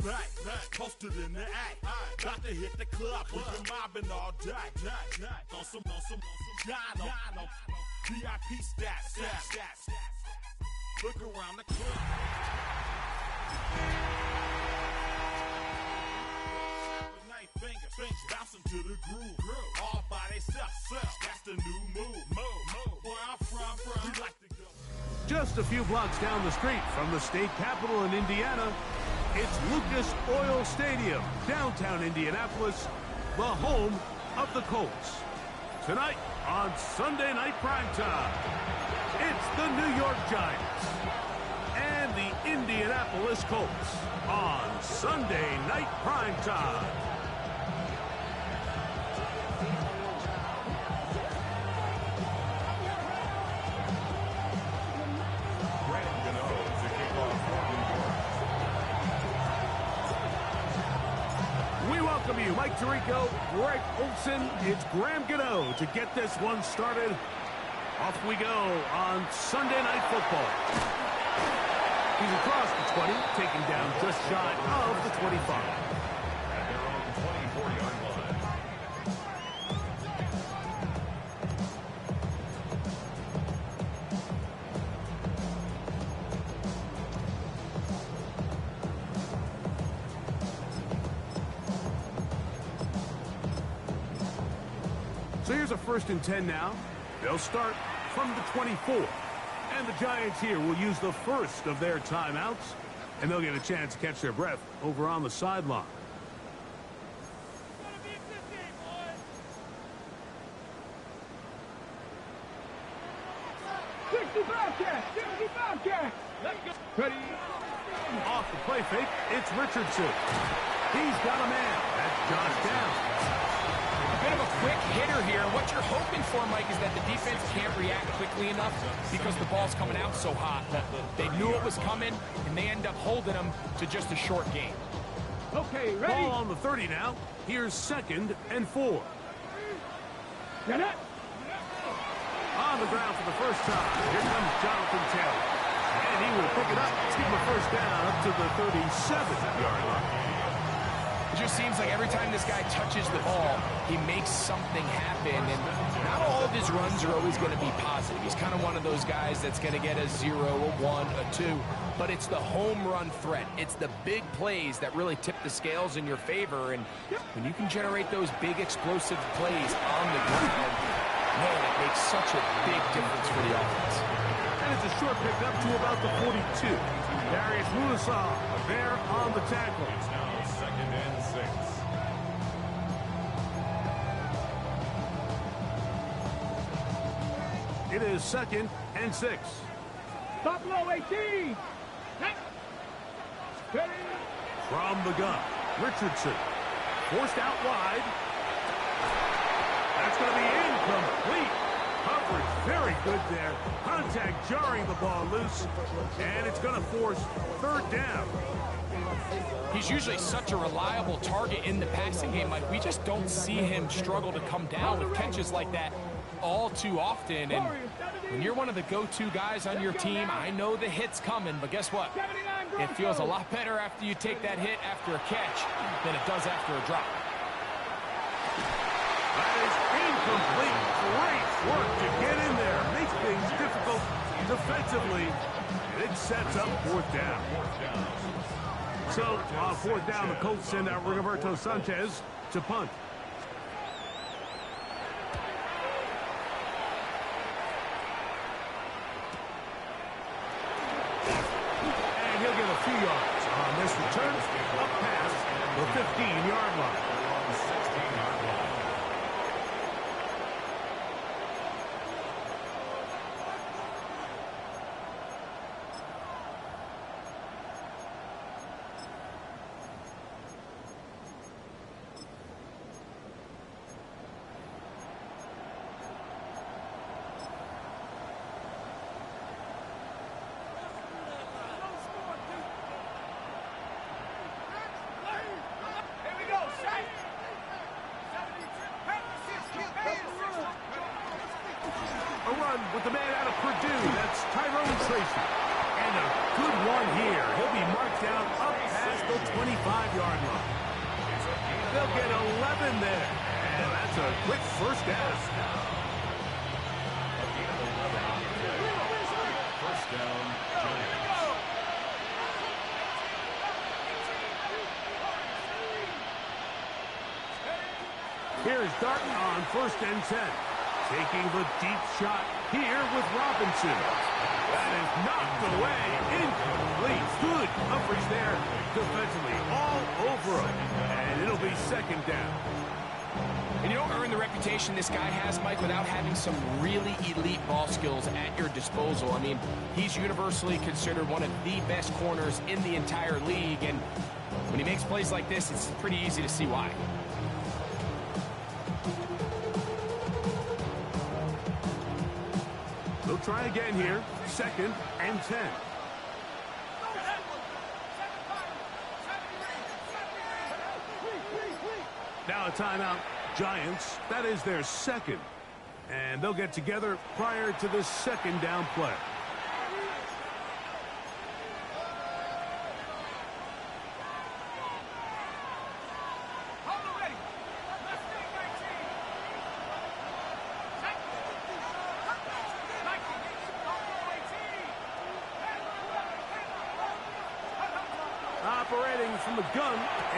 back, posted in the act. Got to hit the club, we've been mobbing all day. On some Jono, VIP stats. Look around the club. Fingers bouncing to the groove. All by themselves. That's the new move. Where I'm from, we like to go. Just a few blocks down the street from the state capitol in Indiana, it's Lucas Oil Stadium, downtown Indianapolis, the home of the Colts. Tonight on Sunday Night Primetime, it's the New York Giants and the Indianapolis Colts on Sunday Night Primetime. Welcome you, Mike Tirico, Greg Olson. It's Graham Gano to get this one started. Off we go on Sunday Night Football. He's across the 20, taken down just shy of the 25. At their own 24-yard line. So here's a 1st and 10 now. They'll start from the 24. And the Giants here will use the first of their timeouts. And they'll get a chance to catch their breath over on the sideline. Ready. Off the play fake, it's Richardson. He's got a man. That's Josh down. Bit of a quick hitter here. What you're hoping for, Mike, is that the defense can't react quickly enough because the ball's coming out so hot. They knew it was coming, and they end up holding them to just a short game. Okay, ready? Ball on the 30 now. Here's 2nd and 4. Get it. On the ground for the first time. Here comes Jonathan Taylor. And he will pick it up. Let's give him a first down up to the 37-yard line. It just seems like every time this guy touches the ball, he makes something happen, and not all of his runs are always going to be positive. He's kind of one of those guys that's going to get a 0, a 1, a 2, but it's the home run threat. It's the big plays that really tip the scales in your favor, and when you can generate those big explosive plays on the ground, man, it makes such a big difference for the offense. And it's a short pick up to about the 42. Darius Musa there on the tackle. It's now 2nd and 6. It is 2nd and 6. Stop low, 18. From the gun, Richardson. Forced out wide. That's going to be incomplete. Coverage very good there. Contact jarring the ball loose. And it's going to force 3rd down. He's usually such a reliable target in the passing game. Like, we just don't see him struggle to come down with catches like that all too often. And when you're one of the go-to guys on your team, I know the hit's coming, but guess what? It feels a lot better after you take that hit after a catch than it does after a drop. That is incomplete. Great work to get in there. Makes things difficult defensively. And it sets up 4th down. So, on 4th down, the Colts send out Rigoberto Sanchez to punt. And he'll get a few yards on this return, up past the 15-yard line. With the man out of Purdue, that's Tyrone Tracy. And a good one here. He'll be marked down up past the 25-yard line. They'll get 11 there. And that's a quick first down. First down, Giants. Here's Darton on 1st and 10. Taking the deep shot here with Robinson. That is knocked away. Incomplete. Good coverage there defensively. All over him. And it'll be 2nd down. And you don't earn the reputation this guy has, Mike, without having some really elite ball skills at your disposal. I mean, he's universally considered one of the best corners in the entire league. And when he makes plays like this, it's pretty easy to see why. They'll try again here. 2nd and 10. Now a timeout. Giants, that is their 2nd. And they'll get together prior to the 2nd down play. Operating from the gun,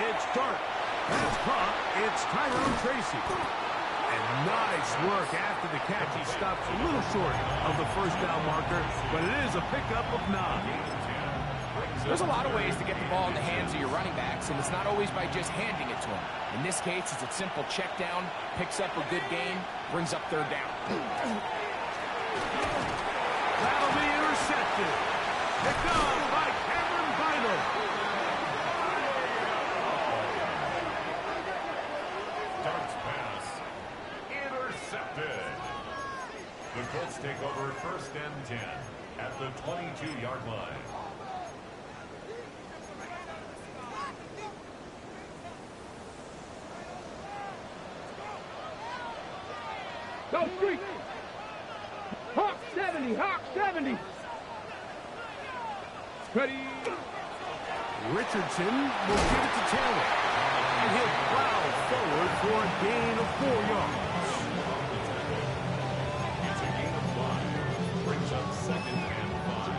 it's Dart. That's caught. It's Tyrone Tracy. And nice work after the catch. He stops a little short of the 1st down marker, but it is a pickup of 9. There's a lot of ways to get the ball in the hands of your running backs, and it's not always by just handing it to them. In this case, it's a simple check down, picks up a good gain, brings up 3rd down. That'll be intercepted. Picked up by Cameron Vital. Dart's pass intercepted. The Colts take over 1st and 10 at the 22-yard line. Go street. Hawk 70. Hawk 70. Ready. Richardson will give it to Taylor. And he'll plow forward for a gain of 4 yards. It's a gain of 5. Brings up 2nd and 5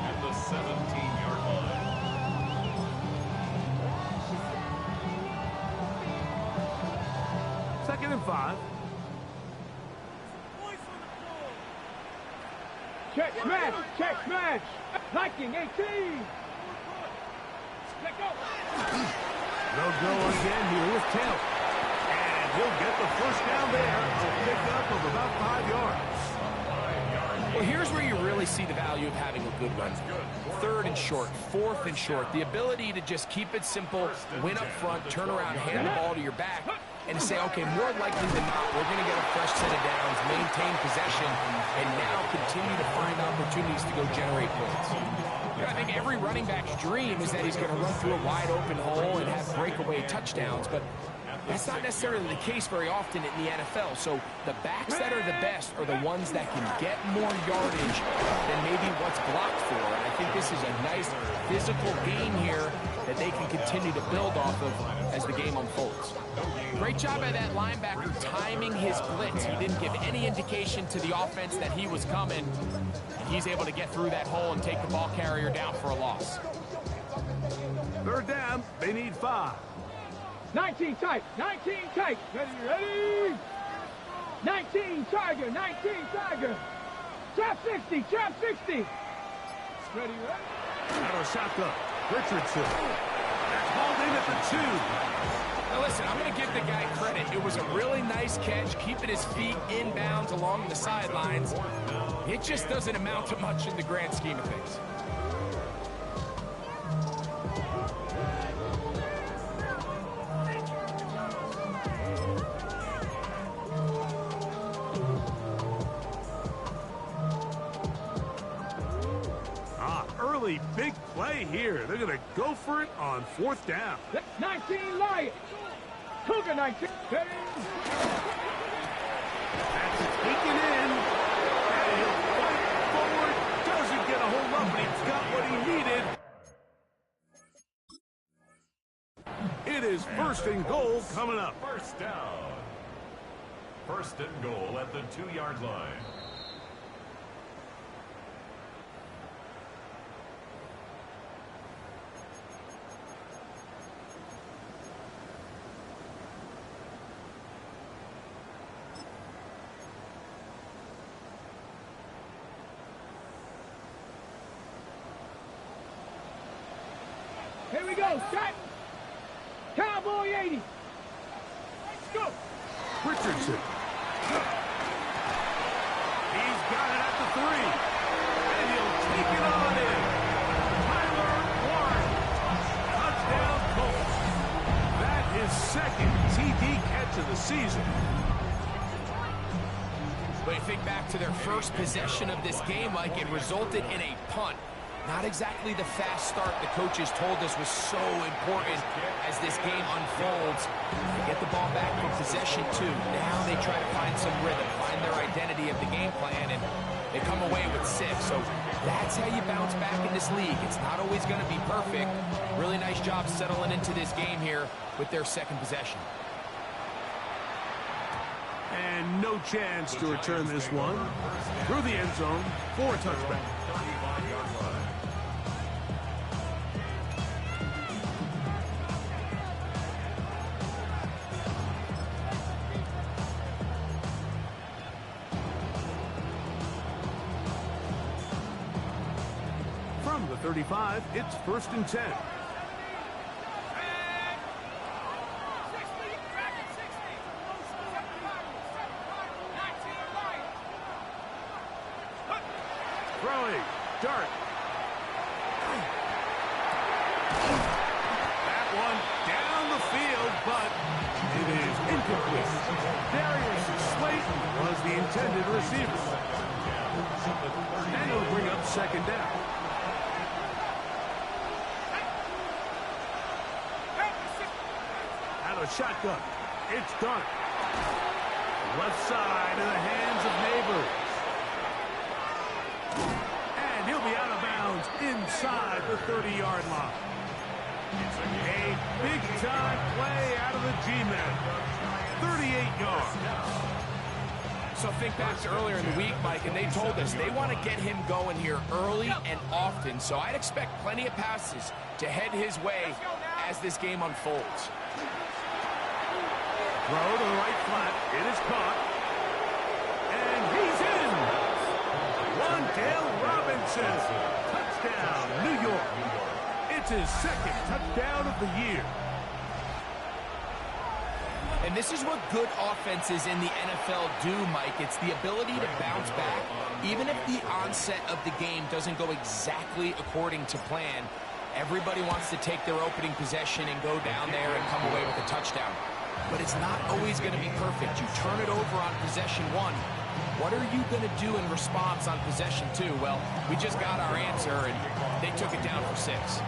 at the 17-yard line. Second and 5. Check smash. Check smash. Viking 18. Let go. They'll go again here with Taylor. And he'll get the 1st down there. A pickup of about 5 yards. Well, here's where you really see the value of having a good run. 3rd and short, 4th and short. The ability to just keep it simple, win up front, turn around, hand the ball to your back, and to say, okay, more likely than not, we're going to get a fresh set of downs, maintain possession, and now continue to find opportunities to go generate points. You know, I think every running back's dream is that he's going to run through a wide open hole and have breakaway touchdowns, but that's not necessarily the case very often in the NFL. So the backs that are the best are the ones that can get more yardage than maybe what's blocked for. And I think this is a nice physical gain here that they can continue to build off of as the game unfolds. Great job by that linebacker timing his blitz. He didn't give any indication to the offense that he was coming. And he's able to get through that hole and take the ball carrier down for a loss. 3rd down. They need 5. 19 tight. 19 tight. Ready, ready. 19 Tiger. 19 Tiger. Trap 60. Trap 60. Ready, ready. Out of shotgun. Richardson. That's hauled in at the 2. Now listen, I'm going to give the guy credit. It was a really nice catch, keeping his feet inbounds along the sidelines. It just doesn't amount to much in the grand scheme of things. Early big play here. They're going to go for it on 4th down. 19 Lions. Cougar 19. That's taken in. And he'll fight forward. Doesn't get a whole lot, but he is first and goal coming up. First down. First and goal at the 2-yard line. Here we go, set. Cowboy 80. Let's go. Richardson. He's got it at the 3. And he'll take it on in. Tyler Warren. Touchdown Colts. That is second TD catch of the season. But you think back to their first possession of this game, Mike, it resulted in a punt. Not exactly the fast start the coaches told us was so important as this game unfolds. They get the ball back from possession 2. Now they try to find some rhythm, find their identity of the game plan, and they come away with 6. So that's how you bounce back in this league. It's not always going to be perfect. Really nice job settling into this game here with their second possession. And no chance to return this one. Through the end zone for a touchback. From the 35, it's first and 10. Throwing, dart. That one down the field, but it is incomplete. Darius Slayton was the intended receiver. And it'll bring up second down. Out of shotgun, it's done. Left side in the hands of Neighbors. And he'll be out of bounds inside the 30-yard line. A big-time play out of the G-men. 38 yards. So think back to earlier in the week, Mike, and they told us they want to get him going here early and often. So I'd expect plenty of passes to head his way as this game unfolds. Throw to the right flat. It is caught. And he's in. Wandale Robinson. Touchdown, New York. It's his second touchdown of the year. And this is what good offenses in the NFL do, Mike. It's the ability to bounce back. Even if the onset of the game doesn't go exactly according to plan, everybody wants to take their opening possession and go down there and come away with a touchdown. But it's not always going to be perfect. You turn it over on possession 1. What are you going to do in response on possession 2? Well, we just got our answer, and they took it down for 6.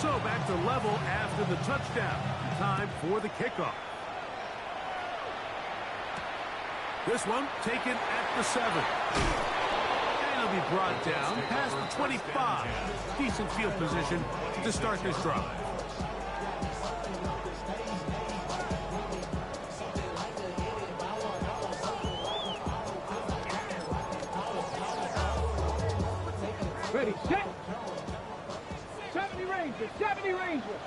So back to level after the touchdown. Time for the kickoff. This one taken at the 7. And it'll be brought down past the 25. Decent field position to start this drive. Ready, set. 70 Rangers, 70 Rangers.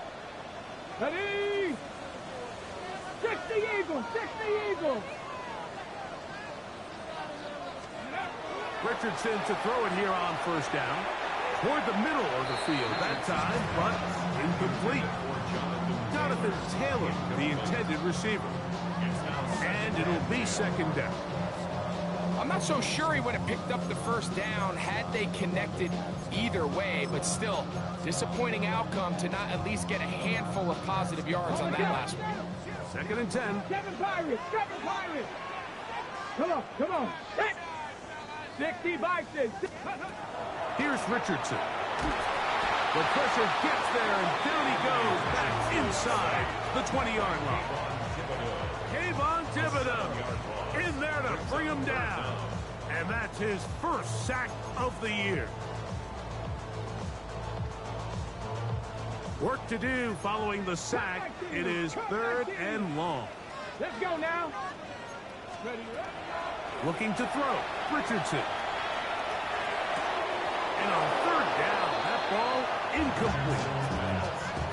Ready. 60 Eagles, 60 Eagles. Richardson to throw it here on first down. Toward the middle of the field that time, but incomplete. Jonathan Taylor, the intended receiver. And it'll be second down. I'm not so sure he would have picked up the first down had they connected either way, but still, disappointing outcome to not at least get a handful of positive yards on that last one. Second and 10. 7 Pirates, 7 Pirates. Come on, come on. 60 Vikings. Here's Richardson. The pressure gets there, and down he goes back inside the 20-yard line. Kayvon Thibodeau in there to bring him down. And that's his first sack of the year. Work to do following the sack. It is 3rd and long. Let's go now. Ready, ready. Looking to throw. Richardson. And on 3rd down, that ball incomplete.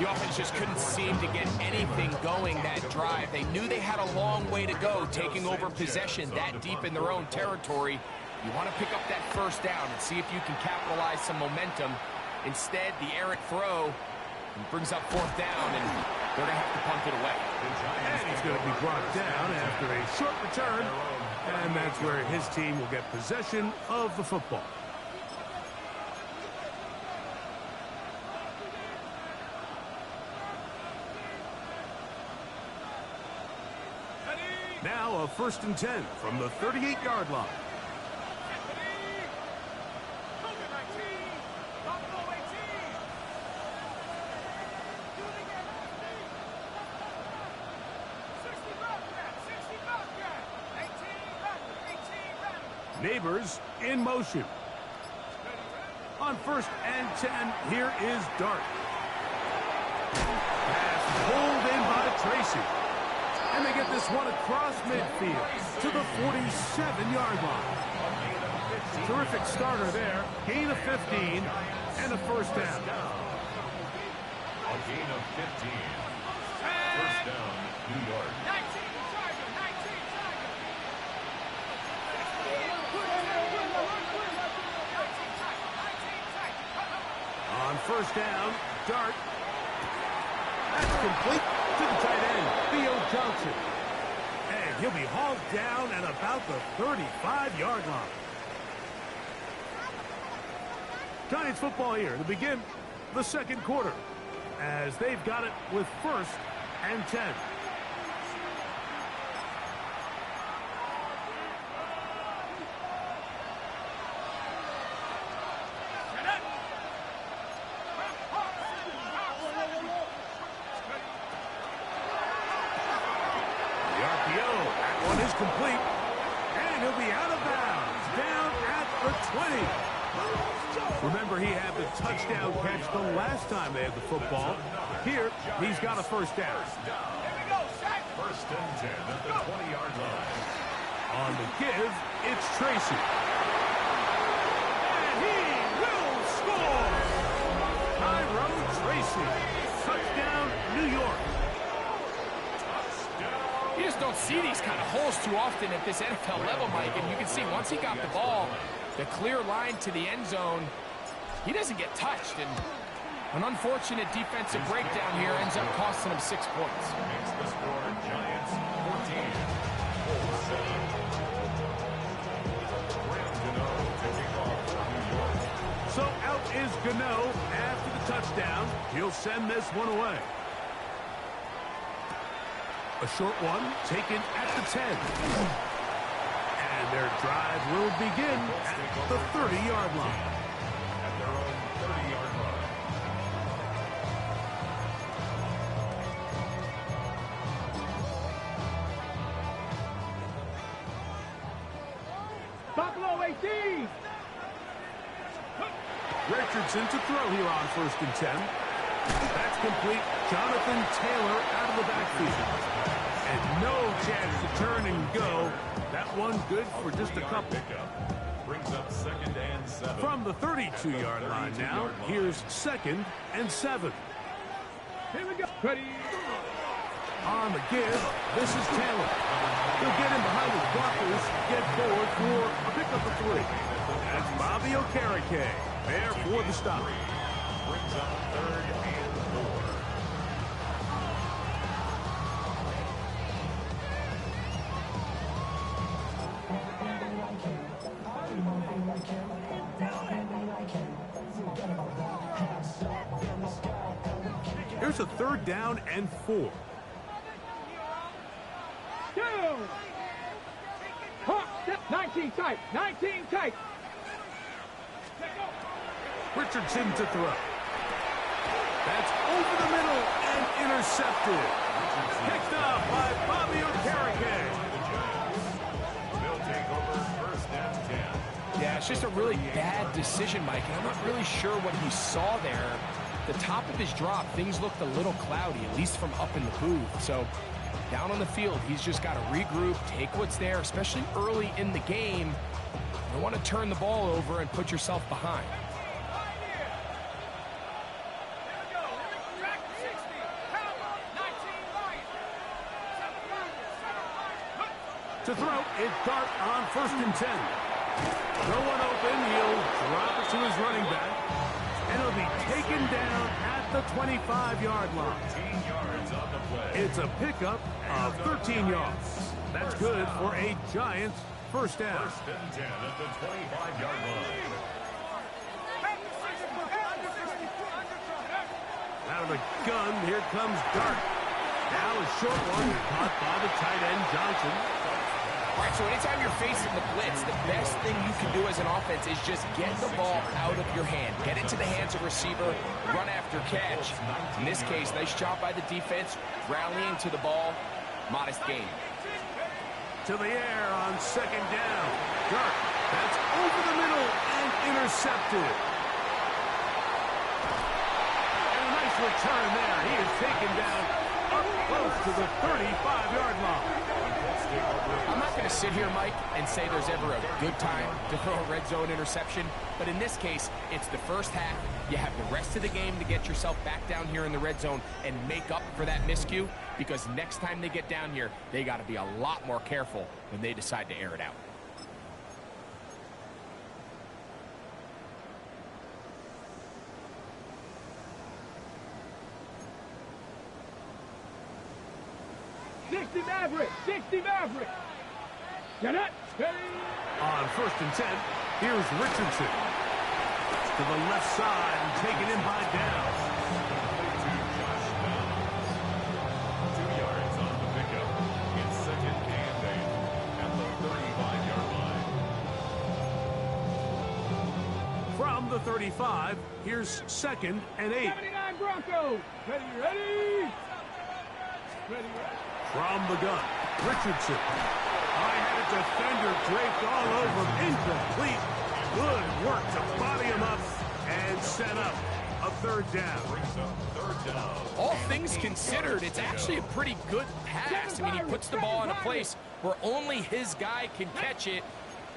The offense just couldn't seem to get anything going that drive. They knew they had a long way to go, taking over possession that deep in their own territory. You want to pick up that 1st down and see if you can capitalize some momentum. Instead, the errant throw brings up 4th down, and they're going to have to punt it away. And he's going to be brought down after a short return, and that's where his team will get possession of the football. Now a 1st and 10 from the 38-yard line. Neighbors in motion. On 1st and 10, here is Dart. Pass pulled in by Tracy. And they get this one across midfield to the 47-yard line. Terrific starter there. Gain of 15 and a 1st down. A gain of 15. 1st down, New York. On 1st down, Dart. That's complete to the tight end, Theo Johnson. And he'll be hauled down at about the 35-yard line. Giants football here to begin the 2nd quarter, as they've got it with 1st and 10. Complete, and he'll be out of bounds, down at the 20. Remember, he had the touchdown catch the last time they had the football. Here, he's got a 1st down. 1st and 10 at the 20-yard line. On the give, it's Tracy. And he will score! Tyrone Tracy. Touchdown, New York. You just don't see these kind of holes too often at this NFL level, Mike. And you can see once he got the ball, the clear line to the end zone, he doesn't get touched. And an unfortunate defensive breakdown here ends up costing him 6 points. Makes the score Giants 14. Colts 7. So out is Gano after the touchdown. He'll send this one away. A short one taken at the 10. And their drive will begin at the 30-yard line. At their own 30-yard line. Buffalo 18. Richardson to throw here on 1st and 10. That's complete. Jonathan Taylor out of the backfield. And no chance to turn and go. That one good for just a couple. Brings up 2nd and 7. From the 32-yard line now, here's 2nd and 7. Here we go. Ready. On the give, this is Taylor. He'll get in behind his blockers, get forward for a pickup of 3. That's Bobby Okereke there for the stop. Brings up 3rd and 4. Here's a 3rd down and 4. 19 tight. 19 tight. Richardson to throw. That's over the middle and intercepted. Picked up by Bobby Okereke. They'll take over 1st and 10. Yeah, it's just a really bad decision, Mike. And I'm not really sure what he saw there. the top of his drop, things looked a little cloudy, at least from up in the booth. So down on the field, he's just got to regroup, take what's there, especially early in the game. You don't want to turn the ball over and put yourself behind. To throw, it's Dart on 1st and 10. No one open, he'll drop it to his running back, and it'll be taken down at the 25-yard line. 13 yards on the play. It's a pickup of 13 yards. That's good for a Giants first down. 1st and 10 at the 25-yard line. Out of the gun, here comes Dart. Now a short one caught by the tight end Johnson. All right, so anytime you're facing the blitz, the best thing you can do as an offense is just get the ball out of your hand. Get it to the hands of receiver, run after catch. In this case, nice job by the defense, rallying to the ball. Modest gain. To the air on 2nd down. Dart, that's over the middle and intercepted. And a nice return there. He is taken down up close to the 35-yard line. I'm not going to sit here, Mike, and say there's ever a good time to throw a red zone interception, but in this case, it's the first half. You have the rest of the game to get yourself back down here in the red zone and make up for that miscue, because next time they get down here, they got to be a lot more careful when they decide to air it out. Maverick, 60 Maverick. Get it. On 1st and 10, here's Richardson. To the left side and taken in by Downs. 2 yards on the pickup. It's 2nd and 8 at the 35-yard line. From the 35, here's 2nd and 8. 79 Broncos. Ready. From the gun, Richardson. I had a defender draped all over him. Incomplete. Good work to body him up and set up a 3rd down. Brings up 3rd down. All things considered, it's actually a pretty good pass. I mean, he puts the ball in a place where only his guy can catch it.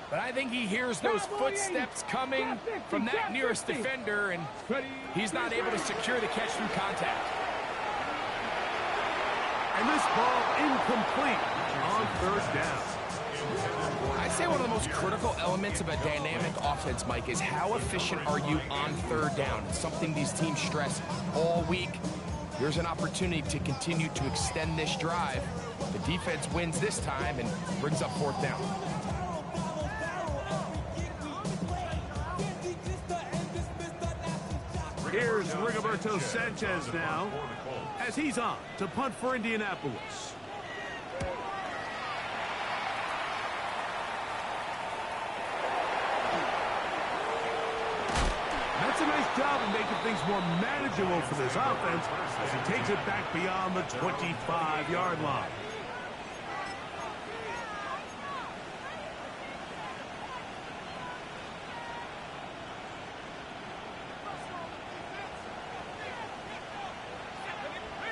But I think he hears those footsteps coming from that nearest defender, and he's not able to secure the catch through contact. And this ball incomplete on 3rd down. I'd say one of the most critical elements of a dynamic offense, Mike, is how efficient are you on 3rd down? It's something these teams stress all week. Here's an opportunity to continue to extend this drive. The defense wins this time and brings up 4th down. Here's Rigoberto Sanchez now, as he's on to punt for Indianapolis. That's a nice job of making things more manageable for this offense as he takes it back beyond the 25-yard line.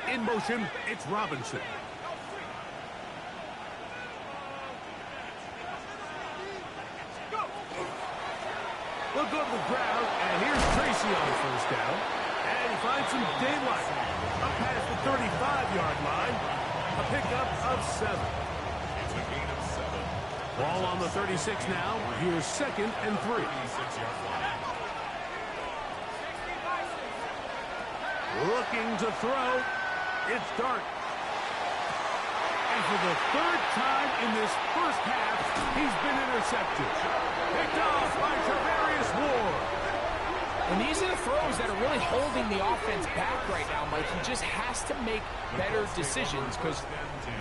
In motion, it's Robinson. They'll go to the ground, and here's Tracy on 1st down. And he finds some daylight up past the 35-yard line. A pickup of 7. It's a gain of 7. Ball on the 36 now. Here's 2nd and 3. 36-yard line. Looking to throw. It's Dart. And for the 3rd time in this first half, he's been intercepted. Picked off by Travarius Ward. And these are the throws that are really holding the offense back right now, Mike. He just has to make better decisions, because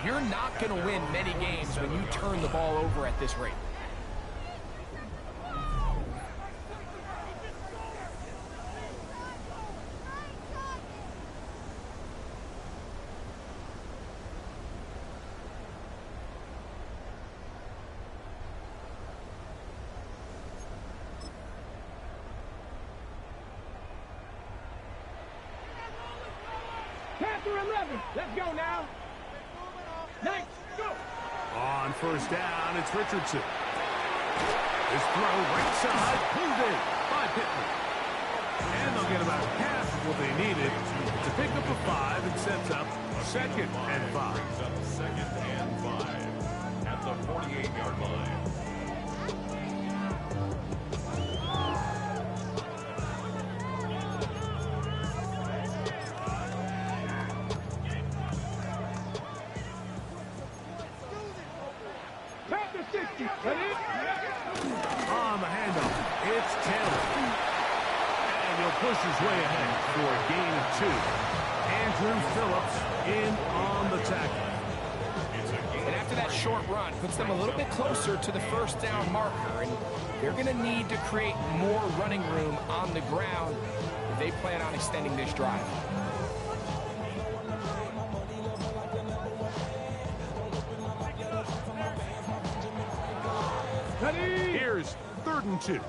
you're not going to win many games when you turn the ball over at this rate. After 11. Let's go now. 9, go. On first down, it's Richardson. His throw right side, pulled in by Pittman. And they'll get about half of what they needed to pick up a 5 and sets up 2nd and 5. Brings up 2nd and 5 at the 48-yard line. Panther 60. Ready? On the handoff, it's Taylor. And he'll push his way ahead for a gain of 2. Andrew Phillips in on the tackle. And after that short run, puts them a little bit closer to the first down marker. And they're going to need to create more running room on the ground if they plan on extending this drive. Ready? Here's 3rd and 2.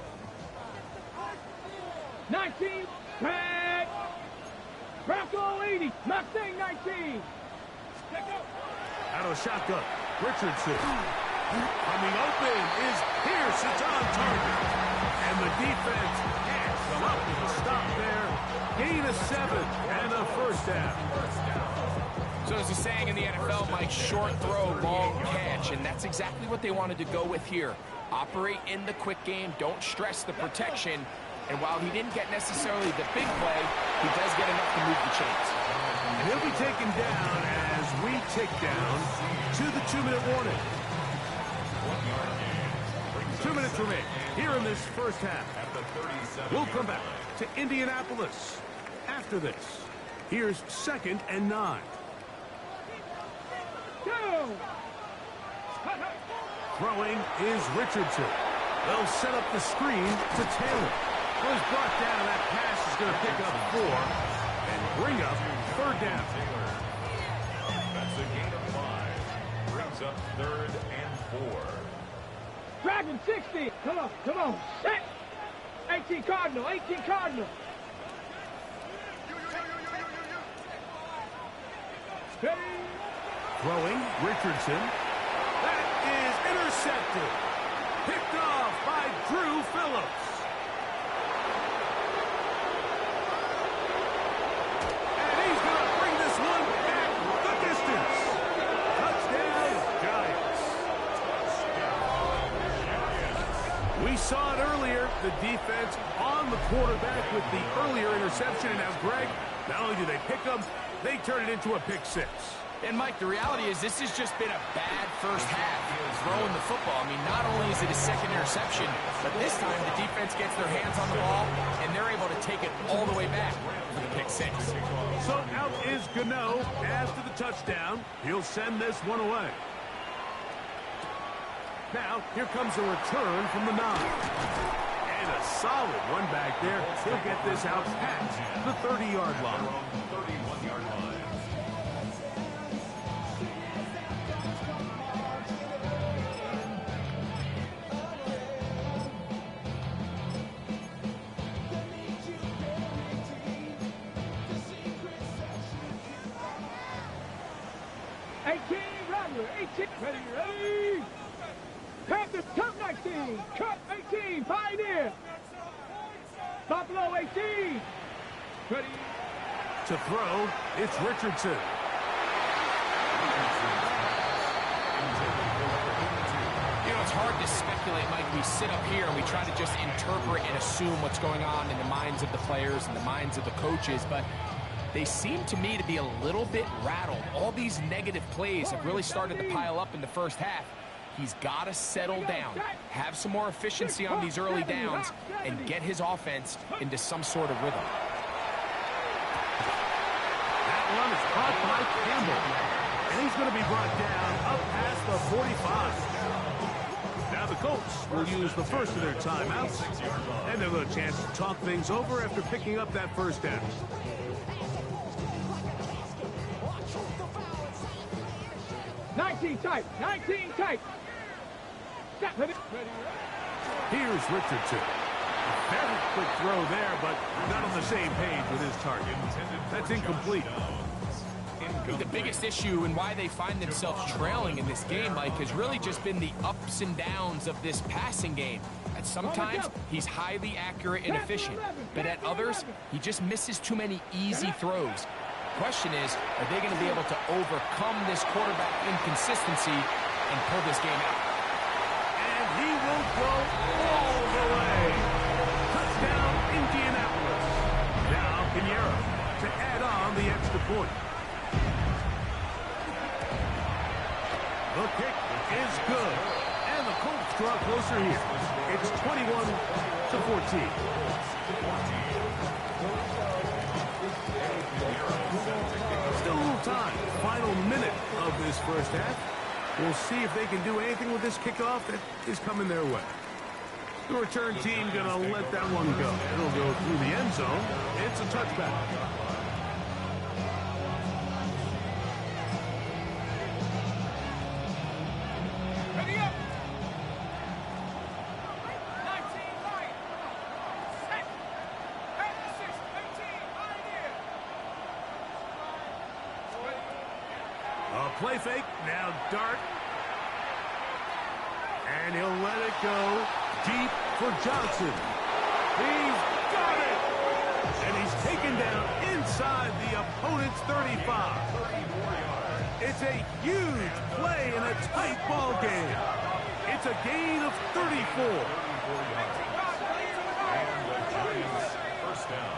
19. Back. Bronco 80. Mustang 19. Check out. Out of shotgun, Richardson. Coming open is Pierce. It's on target. And the defense can't come up with a stop there. Gain of 7 and a first down. So as a saying in the NFL, Mike, short throw, long catch, and that's exactly what they wanted to go with here. Operate in the quick game, don't stress the protection, and while he didn't get necessarily the big play, he does get enough to move the chains. And he'll be taken down as we tick down to the 2-minute warning. 2 minutes remain here in this first half. We'll come back to Indianapolis after this. Here's 2nd and 9. Go. Throwing is Richardson. They'll set up the screen to Taylor. Was brought down. That pass is going to pick up 4 and bring up 3rd down. That's a gain of 5. Brings up 3rd and 4. Dragon 60. Come on, come on. Set. 18 Cardinal, 18 Cardinal. Ready? Throwing Richardson. That is intercepted. Picked off by Drew Phillips. And he's going to bring this one back the distance. Touchdown, Giants. We saw it earlier, the defense on the quarterback with the earlier interception. And now, Greg, not only do they pick them, they turn it into a pick 6. And, Mike, the reality is this has just been a bad first half throwing the football. I mean, not only is it a 2nd interception, but this time the defense gets their hands on the ball, and they're able to take it all the way back for the pick 6. So out is Gano after the touchdown. He'll send this one away. Now, here comes a return from the 9. And a solid one back there. He'll get this out past the 30-yard line. 31-yard line. Ready, ready. Panthers, cut 19. Cut 18. Pioneer. Buffalo 18. Ready. To throw, it's Richardson. You know, it's hard to speculate, Mike. We sit up here and we try to just interpret and assume what's going on in the minds of the players and the minds of the coaches, but they seem to me to be a little bit rattled. All these negative plays have really started to pile up in the first half. He's got to settle down, have some more efficiency on these early downs, and get his offense into some sort of rhythm. That one is caught by Campbell. And he's going to be brought down up past the 45. Now the Colts will use the first of their timeouts. And they'll have a chance to talk things over after picking up that first down. 19 tight. 19 tight. Ready. Here's Richardson. A very quick throw there, but not on the same page with his target. That's incomplete. I think the biggest issue and why they find themselves trailing in this game, Mike, has really just been the ups and downs of this passing game. At sometimes, he's highly accurate and efficient, but at others, he just misses too many easy throws. The question is, are they going to be able to overcome this quarterback inconsistency and pull this game out? And he will go all the way. Touchdown, Indianapolis. Now, Pinheiro to add on the extra point. The kick is good. And the Colts draw closer here. It's 21-14. Still a little time. Final minute of this first half. We'll see if they can do anything with this kickoff that is coming their way. The return team going to let that one go. It'll go through the end zone. It's a touchback. Ready up. 19 right. Set. 36, 18, right here. A play fake. Now Dart. And he'll let it go deep for Johnson. He's got it. And he's taken down inside the opponent's 35. It's a huge play in a tight ball game. It's a gain of 34. And the Giants first down.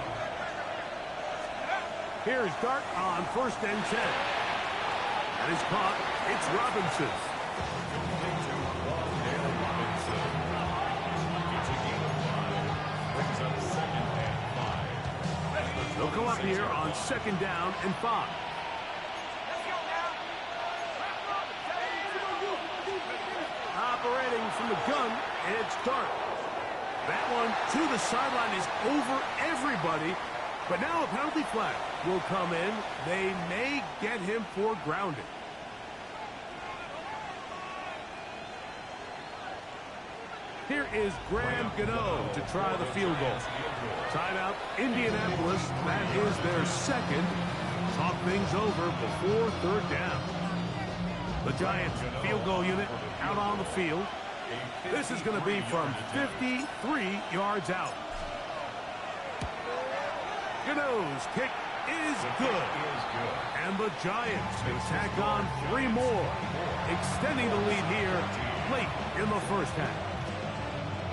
Here's Dart on 1st and 10. And he's caught. It's Robinson. They'll come up here on 2nd down and 5. Operating from the gun, it's Dart. That one to the sideline is over everybody. But now a penalty flag will come in. They may get him for grounding. Here is Graham Gano to try the field goal. Timeout, Indianapolis. That is their second. Talk things over before 3rd down. The Giants field goal unit out on the field. This is going to be from 53 yards out. Gano's kick is good. And the Giants can tack on 3 more, extending the lead here late in the first half.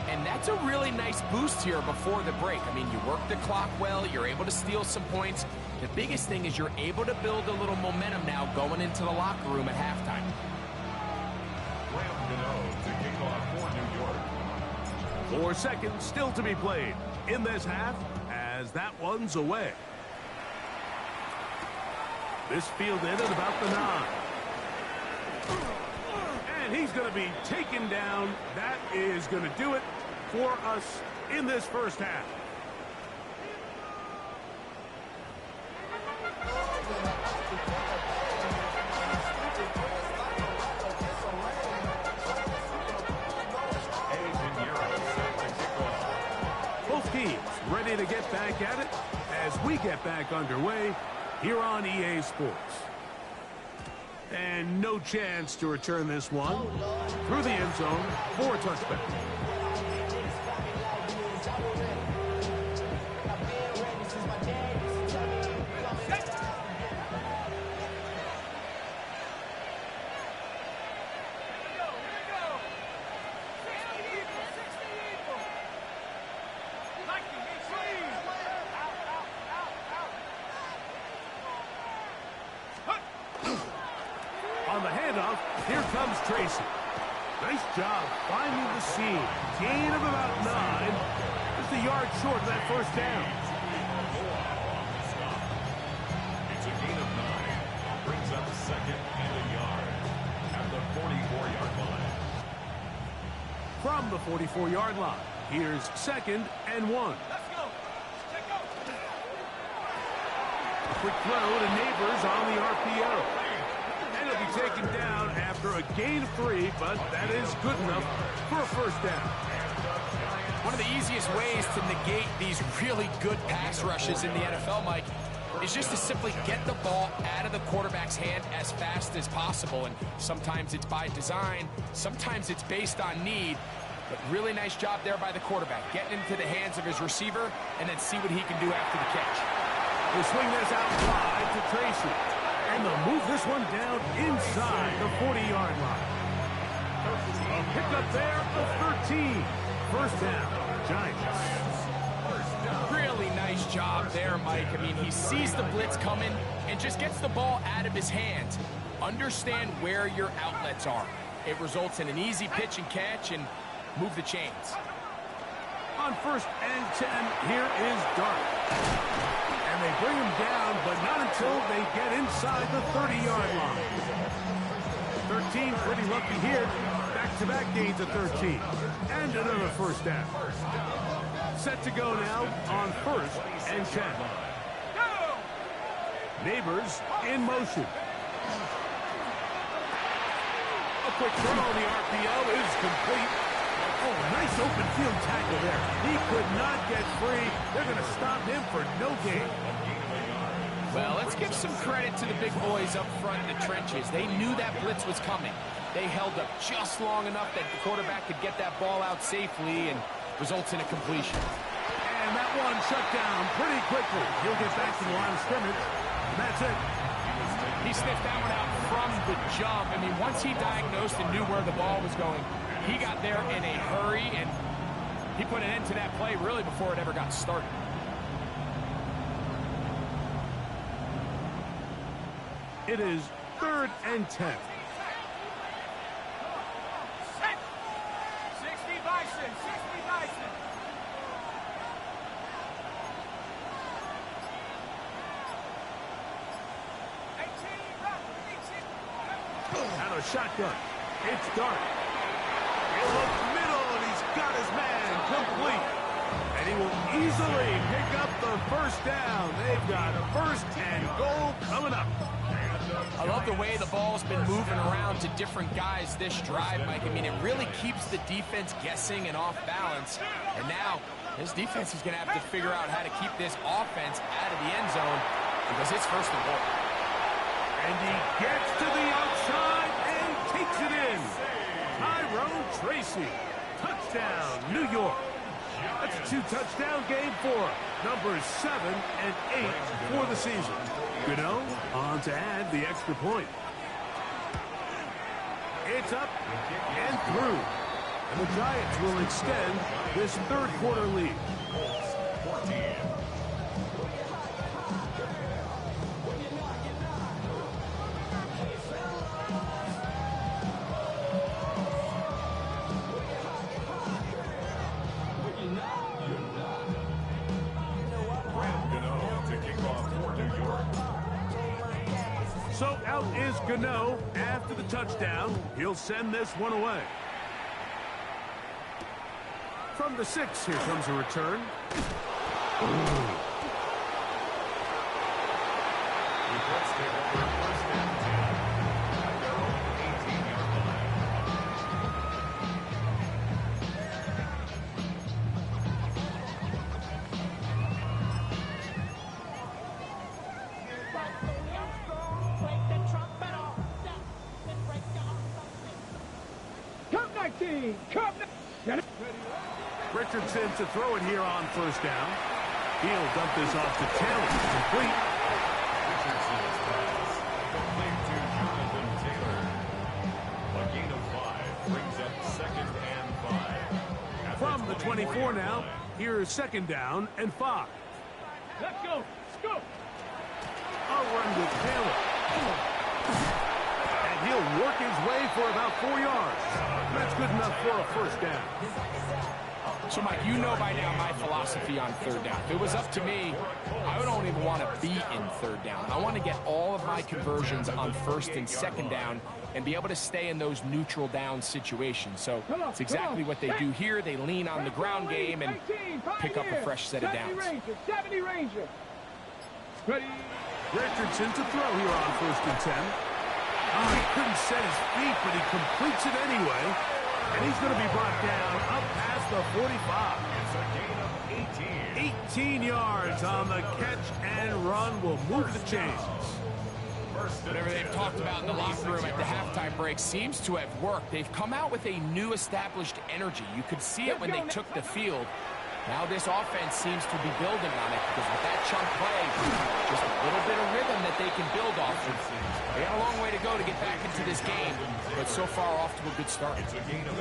And that's a really nice boost here before the break. I mean, you work the clock well, you're able to steal some points. The biggest thing is you're able to build a little momentum now going into the locker room at halftime. Graham Gano to kick off for New York. 4 seconds still to be played in this half as that one's away. This fielded at about the 9. And he's going to be taken down. That is going to do it for us in this first half. Both teams ready to get back at it as we get back underway here on EA Sports. And no chance to return this one through the end zone for a touchback. On the handoff, here comes Tracy. Nice job finding the seam. Gain of about 9. Just a yard short of that first down. It's a gain of 9. Brings up 2nd and a yard at the 44-yard line. From the 44-yard line, here's 2nd and 1. Let's go. Let's go. Quick throw to Neighbors on the RPO. And it'll be taken down after a gain of 3, but that is good enough for a first down. One of the easiest ways to negate these really good pass rushes in the NFL, Mike, is just to simply get the ball out of the quarterback's hand as fast as possible. And sometimes it's by design, sometimes it's based on need. But really nice job there by the quarterback, getting into the hands of his receiver and then see what he can do after the catch. They swing this out wide to Tracy. And they'll move this one down inside the 40-yard line. A pickup there of 13. First down, Giants. Really nice job there, Mike. I mean, he sees the blitz coming and just gets the ball out of his hands. Understand where your outlets are. It results in an easy pitch and catch and move the chains. On 1st and 10, here is Dart. And they bring him down, but not until they get inside the 30-yard line. 13, pretty lucky here. Back-to-back gains of 13. And another first down. Set to go now on 1st and 10. Neighbors in motion. A quick throw on the RPO is complete. Oh, nice open field tackle there. He could not get free. They're going to stop him for no gain. Well, let's give some credit to the big boys up front in the trenches. They knew that blitz was coming. They held up just long enough that the quarterback could get that ball out safely and results in a completion. And that one shut down pretty quickly. He'll get back to the line of scrimmage. And that's it. He sniffed that one out from the jump. I mean, once he diagnosed and knew where the ball was going, he got there in a hurry, and he put an end to that play really before it ever got started. It is 3rd and 10. 60 Bison, 60 Bison. Out of shotgun. It's Dart. He'll look middle, and he's got his man complete. And he will easily pick up the first down. They've got a 1st and goal coming up. I love the way the ball's been moving around to different guys this drive, Mike. I mean, it really keeps the defense guessing and off balance. And now, this defense is going to have to figure out how to keep this offense out of the end zone because it's 1st and goal. And he gets to the outside and takes it in. Tyrone Tracy. Touchdown, New York. That's a 2-touchdown game for numbers 7 and 8 for the season. Gano on to add the extra point. It's up and through. And the Giants will extend this 3rd quarter lead. So out is Gano after the touchdown. He'll send this one away. From the 6, here comes a return. Richardson to throw it here on 1st down. He'll dump this off to Taylor. Complete. Richardson's pass complete to Jonathan Taylor. A gain of 5 brings up 2nd and 5. From the 24 now, here's 2nd down and 5. Let's go. Let's go. A run with Taylor. And he'll work his way for about 4 yards. That's good enough for a 1st down. So, Mike, you know by now my philosophy on 3rd down. If it was up to me, I don't even want to be in 3rd down. I want to get all of my conversions on 1st and 2nd down and be able to stay in those neutral down situations. So it's exactly what they do here. They lean on the ground game and pick up a fresh set of downs. 70 Ranger. Ready. Richardson to throw here on 1st and 10. Oh, he couldn't set his feet, but he completes it anyway. And he's going to be brought down up past the 45. It's a gain of 18. 18 yards on the catch and run will move the chains. Whatever they've talked about in the locker room at the halftime break seems to have worked. They've come out with a new established energy. You could see it when they took the field. Now this offense seems to be building on it because with that chunk play, just a little bit of rhythm that they can build off of. They got a long way to go to get back into this game, but so far off to a good start.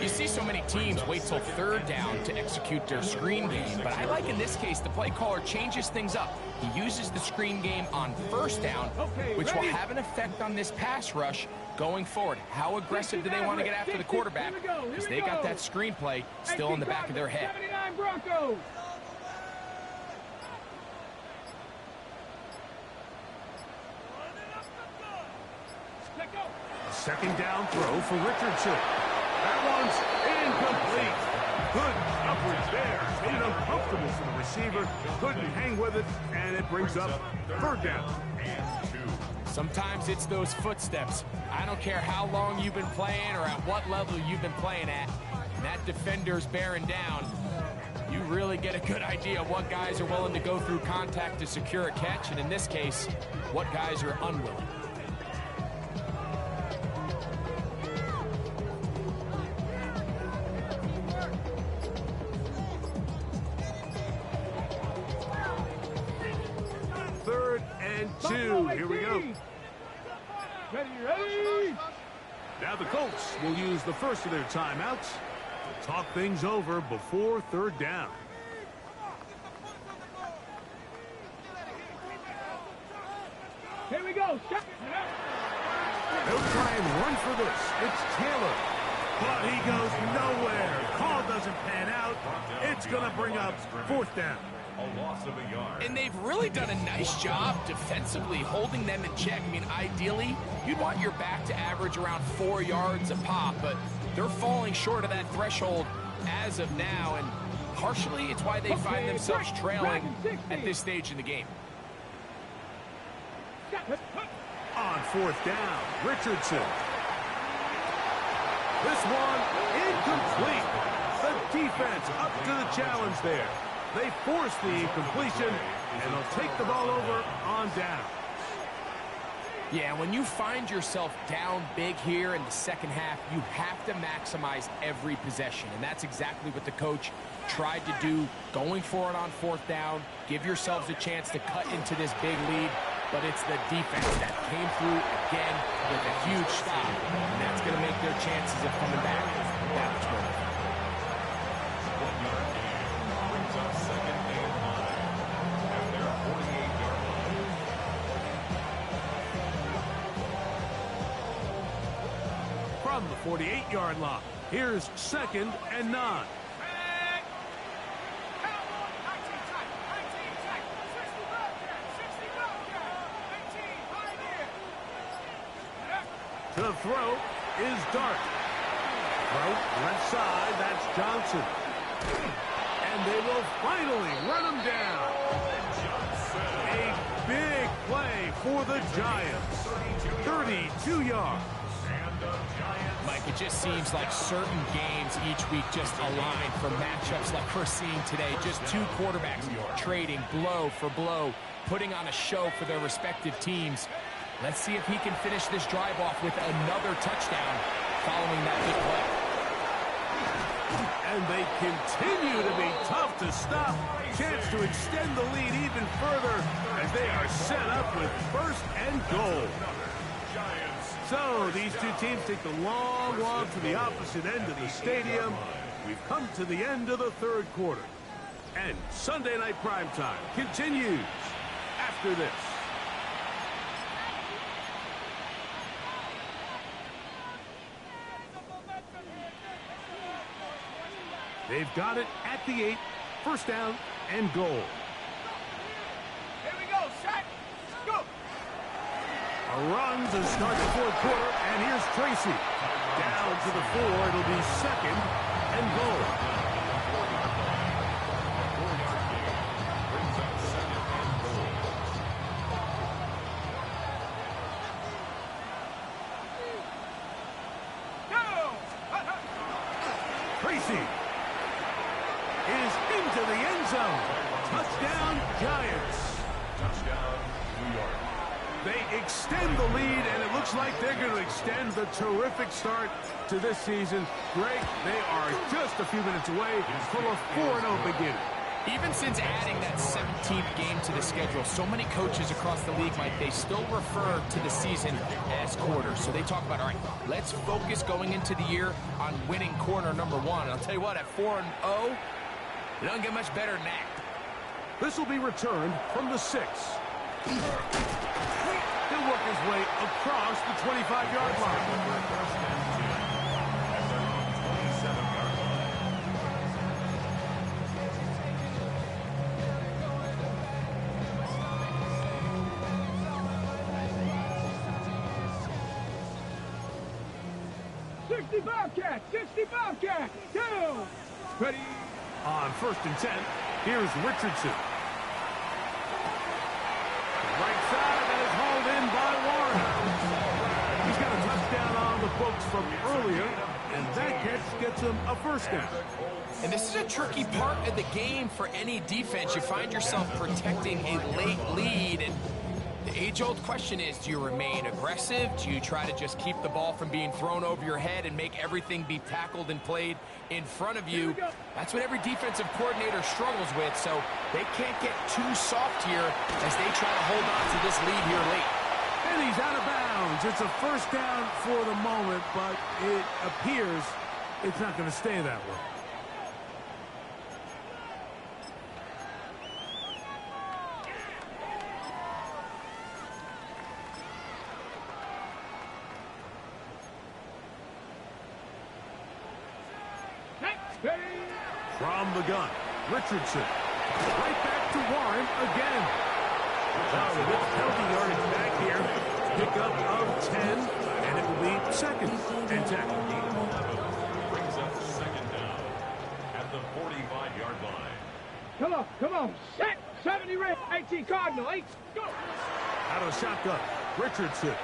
You see so many teams wait till third down to execute their screen game, but I like in this case the play caller changes things up. He uses the screen game on first down, which will have an effect on this pass rush going forward. How aggressive do they want to get after the quarterback? Because they got that screenplay still in the back of their head. 79 Broncos. Second down throw for Richardson. That one's incomplete. Good coverage there. Made it uncomfortable for the receiver. Couldn't hang with it, and it brings up third down. Sometimes it's those footsteps. I don't care how long you've been playing or at what level you've been playing at. And that defender's bearing down. You really get a good idea of what guys are willing to go through contact to secure a catch, and in this case, what guys are unwilling. Third and 2. Here we go. Ready. Now the Colts will use the first of their timeouts to talk things over before third down. Here we go. They'll try and run for this. It's Taylor. But he goes nowhere. Call doesn't pan out. It's going to bring up fourth down. A loss of a yard. And they've really done a nice job defensively holding them in check. I mean, ideally, you'd want your back to average around 4 yards a pop, but they're falling short of that threshold as of now, and partially it's why they find themselves trailing at this stage in the game. On fourth down, Richardson. This one incomplete. The defense up to the challenge there. They force the incompletion, and they'll take the ball over on down. Yeah, when you find yourself down big here in the second half, you have to maximize every possession, and that's exactly what the coach tried to do, going for it on fourth down. Give yourselves a chance to cut into this big lead, but it's the defense that came through again with a huge stop, and that's going to make their chances of coming back that much more. From the 48-yard line, here's second and 9. The throw is Dart. Throw left side, that's Johnson. And they will finally run him down. A big play for the Giants. 32 yards. Mike, it just seems like certain games each week just align for matchups like we're seeing today. Just two quarterbacks trading blow for blow, putting on a show for their respective teams. Let's see if he can finish this drive off with another touchdown following that big play. And they continue to be tough to stop. Chance to extend the lead even further as they are set up with first and goal. So these two teams take the long walk to the opposite end of the stadium. We've come to the end of the third quarter. And Sunday Night Primetime continues after this. They've got it at the 8, first down and goal. Here we go, set, go. A run to start the fourth quarter, and here's Tracy. Down to the 4, it'll be second and goal. into the end zone. Touchdown, Giants. Touchdown, New York. They extend the lead, and it looks like they're going to extend the terrific start to this season. Greg, they are just a few minutes away from a 4-0 beginning. Even since adding that 17th game to the schedule, so many coaches across the league, Mike, they still refer to the season as quarters. So they talk about, all right, let's focus going into the year on winning quarter number 1. And I'll tell you what, at 4-0, it doesn't get much better than that. This will be returned from the 6. He'll work his way across the 25-yard line. 65 cat, 65 cat, down. Ready. On 1st and 10, here's Richardson. Right side, that is hauled in by Warren. He's got a touchdown on the books from earlier, and that catch gets him a 1st down. And this is a tricky part of the game for any defense. You find yourself protecting a late lead, and the age-old question is, do you remain aggressive? Do you try to just keep the ball from being thrown over your head and make everything be tackled and played in front of you? That's what every defensive coordinator struggles with, so they can't get too soft here as they try to hold on to this lead here late. And he's out of bounds. It's a 1st down for the moment, but it appears it's not going to stay that way. From the gun, Richardson. Right back to Warren again. Well, with penalty yardage back here, pickup of 10, and it will be 2nd and 10. Brings up 2nd down at the 45-yard line. Come on, set. 70 red, 18 Cardinal, 8, go. Out of shotgun, Richardson.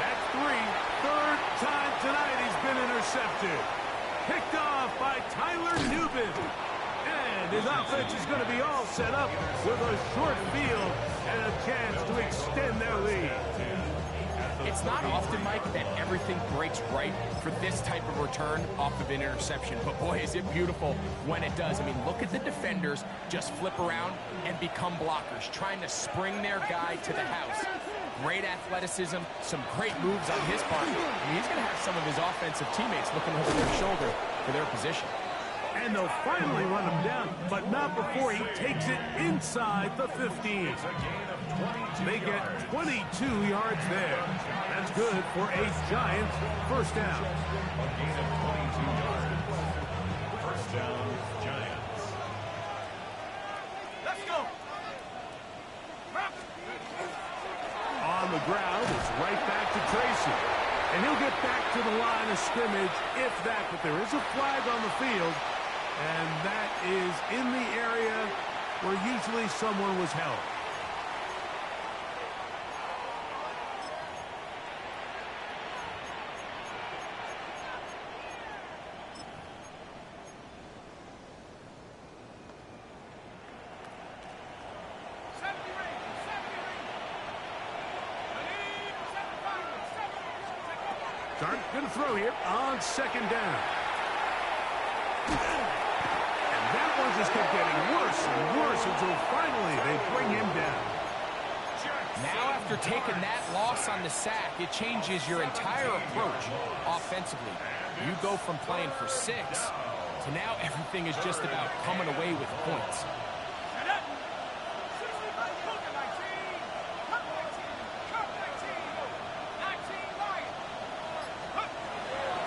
That's 3. 3rd time tonight he's been intercepted. Picked off by Tyler Newman. And his offense is going to be all set up with a short field and a chance to extend their lead. It's not often, Mike, that everything breaks right for this type of return off of an interception. But, boy, is it beautiful when it does. I mean, look at the defenders just flip around and become blockers, trying to spring their guy to the house. Great athleticism, some great moves on his part. I mean, he's going to have some of his offensive teammates looking over their shoulder for their position. And they'll finally run him down, but not before he takes it inside the 15. They get 22 yards there. That's good for a Giants 1st down. A gain of 22 yards. 1st down, Giants. Let's go. On the ground, it's right back to Tracy. And he'll get back to the line of scrimmage, if that. But there is a flag on the field, and that is in the area where usually someone was held. Dart going to throw here on 2nd down. And that one just kept getting worse and worse until finally they bring him down. Now, after taking that loss on the sack, it changes your entire approach offensively. You go from playing for 6 to now everything is just about coming away with points.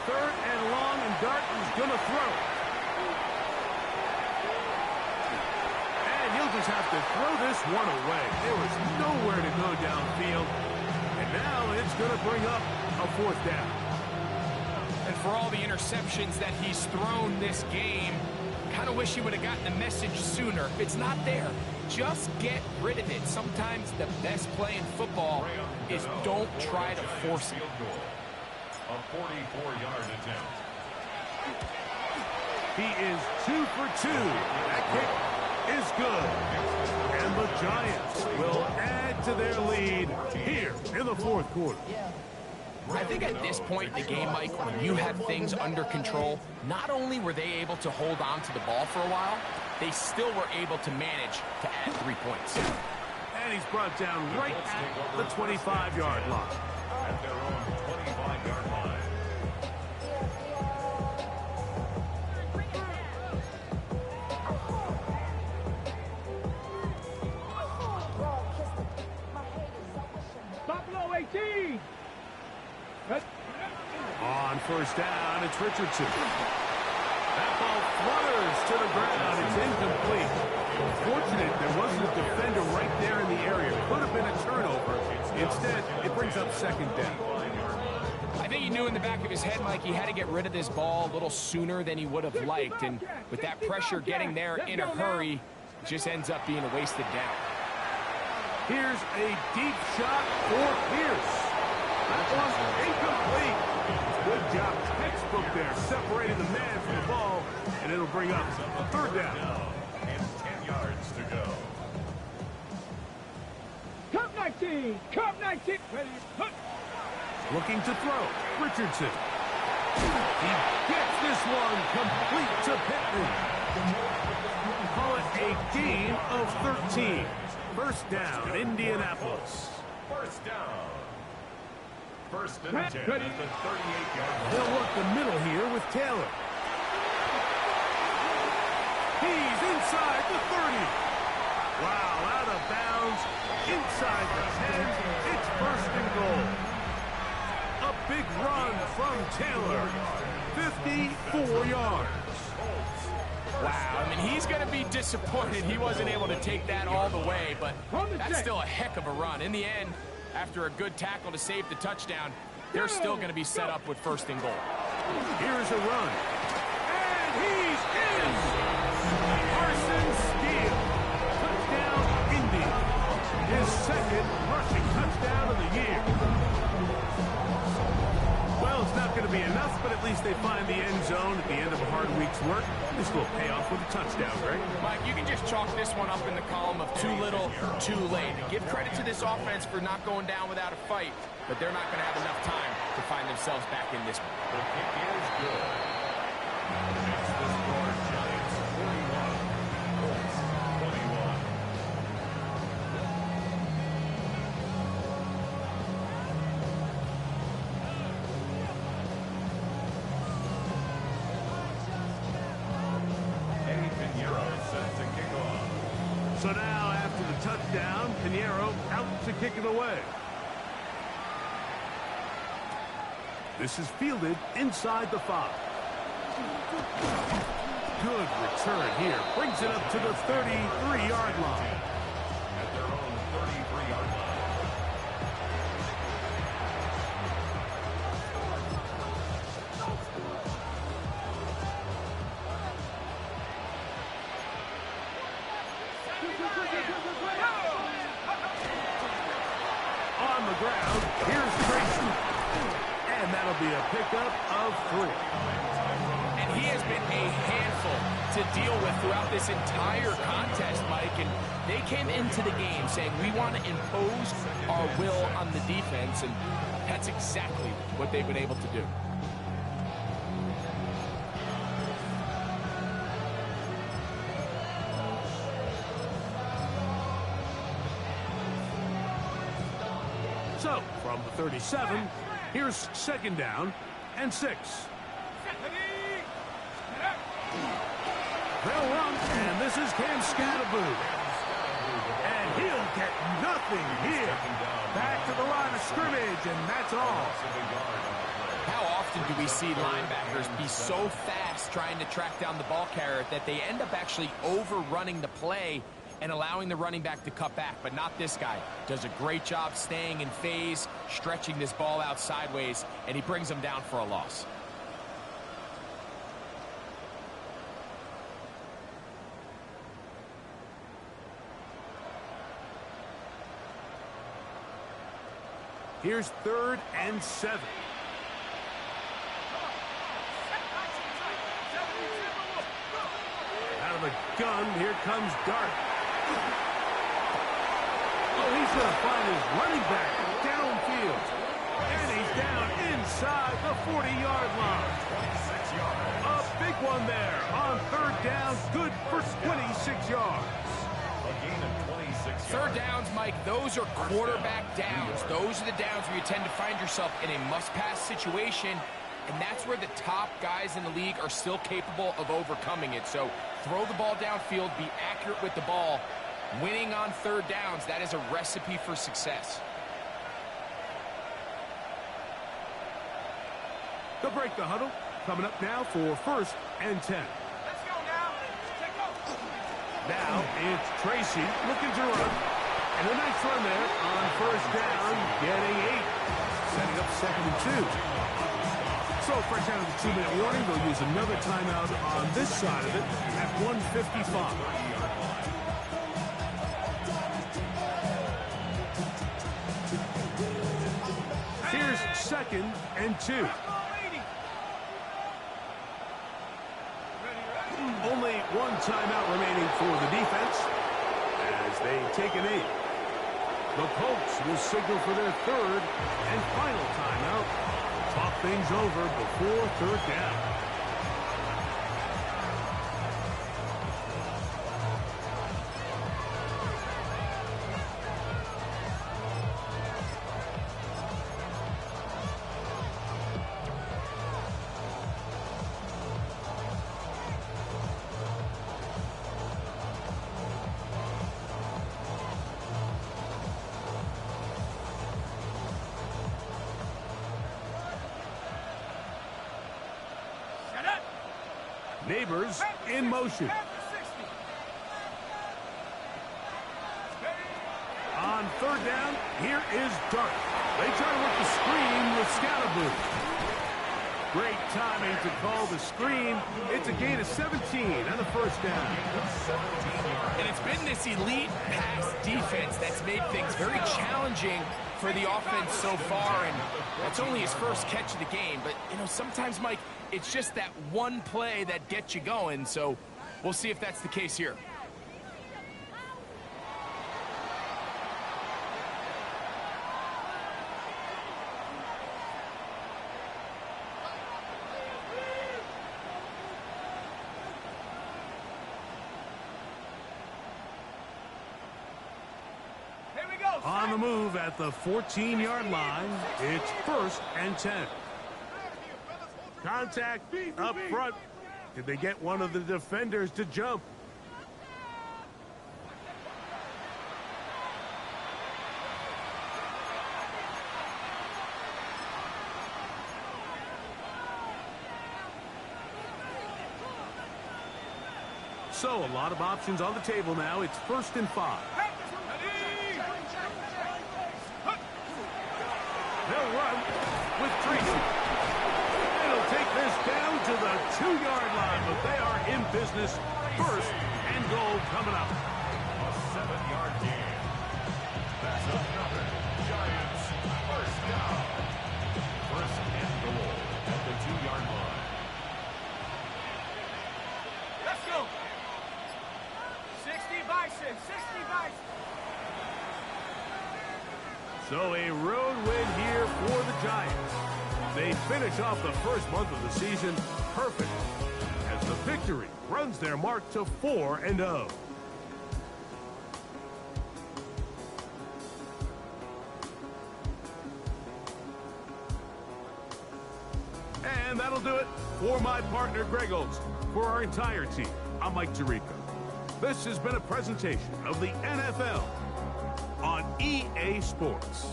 3rd and long, and Dart is going to throw. And he'll just have to throw this one away. There was nowhere to go downfield. And now it's going to bring up a 4th down. And for all the interceptions that he's thrown this game, kind of wish he would have gotten the message sooner. If it's not there, just get rid of it. Sometimes the best play in football is don't try to force it. A 44-yard attempt. He is 2 for in the fourth quarter. I think at this point in the game, Mike, when you have things under control, not only were they able to hold on to the ball for a while, they still were able to manage to add 3 points. And he's brought down right at the 25-yard line. At their own 25-yard line. Buffalo 18. On first down, it's Richardson. That ball flutters to the ground. It's incomplete. Fortunate there wasn't a defender right there in the area. Could have been a turnover. Instead, it brings up second down. I think he knew in the back of his head, Mike, he had to get rid of this ball a little sooner than he would have liked. And with that pressure getting there in a hurry, it just ends up being a wasted down. Here's a deep shot for Pierce. That was incomplete. Good job, textbook there, separating the man from the ball, and it'll bring up a third down. And 10 yards to go. Cup 19. Cup 19. Ready. Hunt. Looking to throw, Richardson. He gets this one complete to Pittman. Call it a gain of 13. First down, Indianapolis. First down. First and 10 at the 38-yard line. They'll work the middle here with Taylor. He's inside the 30. Wow, out of bounds, inside the 10. It's first and goal. A big run from Taylor. 54 yards. Wow, I mean, he's going to be disappointed he wasn't able to take that all the way, but that's still a heck of a run. In the end, after a good tackle to save the touchdown, they're still going to be set up with first and goal. Here's a run. And he's in! Carson Steele. Touchdown, Indy. His second rushing touchdown of the year. Well, it's not going to be enough, but at least they find the end zone at the end of a hard week's work. This will pay off with a touchdown, Greg. Mike, you can just chalk this one up in the column of too little, too late. Give credit to this offense for not going down without a fight, but they're not going to have enough time to find themselves back in this one. The kick is good. Makes the score Giants 41. Colts 21. So now, after the touchdown, Pinheiro out to kick it away. This is fielded inside the 5. Good return here. Brings it up to the 33-yard line. At their own 33-yard line. On the ground, here's Tracy. And that'll be a pickup of 3. And he has been a handful to deal with throughout this entire contest, Mike. And they came into the game saying, we want to impose our will on the defense. And that's exactly what they've been able to do. So, from the 37, here's second down and 6. They'll run, and this is Cam Scatterboo. And he'll get nothing here. Back to the line of scrimmage, and that's all. How often do we see linebackers be so fast trying to track down the ball carrier that they end up actually overrunning the play and allowing the running back to cut back? But not this guy. Does a great job staying in phase, stretching this ball out sideways, and he brings them down for a loss. Here's 3rd and 7. Out of the gun, here comes Dart. Oh, he's going to find his running back downfield. field. And he's down inside the 40-yard line. 26 yards. A big one there on third down. Good for 26 yards. A gain of 26 yards. Third downs, Mike, those are quarterback downs. Those are the downs where you tend to find yourself in a must-pass situation, and that's where the top guys in the league are still capable of overcoming it. So throw the ball downfield, be accurate with the ball. Winning on third downs, that is a recipe for success. They'll break the huddle. Coming up now for 1st and 10. Let's go now. Take off. Now it's Tracy looking to run. And a nice run there on 1st down, getting 8. Setting up 2nd and 2. So fresh out of the 2-minute warning, they'll use another timeout on this side of it at 1:55. Here's 2nd and 2. Only one timeout remaining for the defense as they take an 8. The Colts will signal for their 3rd and final timeout. Talk things over before 3rd down. Neighbors in motion. On 3rd down, here is Dart. They try to work the screen with Scalaboo. Great timing to call the screen. It's a gain of 17 and a 1st down. And it's been this elite pass defense that's made things very challenging for the offense so far, and that's only his first catch of the game. But, you know, sometimes, Mike, it's just that one play that gets you going, so we'll see if that's the case here. On the move at the 14-yard line, it's 1st and 10. Contact up front. Did they get one of the defenders to jump? So a lot of options on the table now. It's 1st and 5. They'll run with Tracy. It'll take this down to the 2-yard line, but they are in business. 1st and goal coming up. A 7-yard gain. That's another Giants 1st down. 1st and goal at the 2-yard line. Let's go. 60 Bison, 60 Bison. So a road win here for the Giants. They finish off the first month of the season perfect as the victory runs their mark to 4-0. And that'll do it for my partner Greg Olson. For our entire team, I'm Mike Tirico. This has been a presentation of the NFL on EA Sports.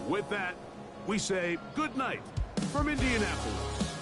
With that, we say good night from Indianapolis.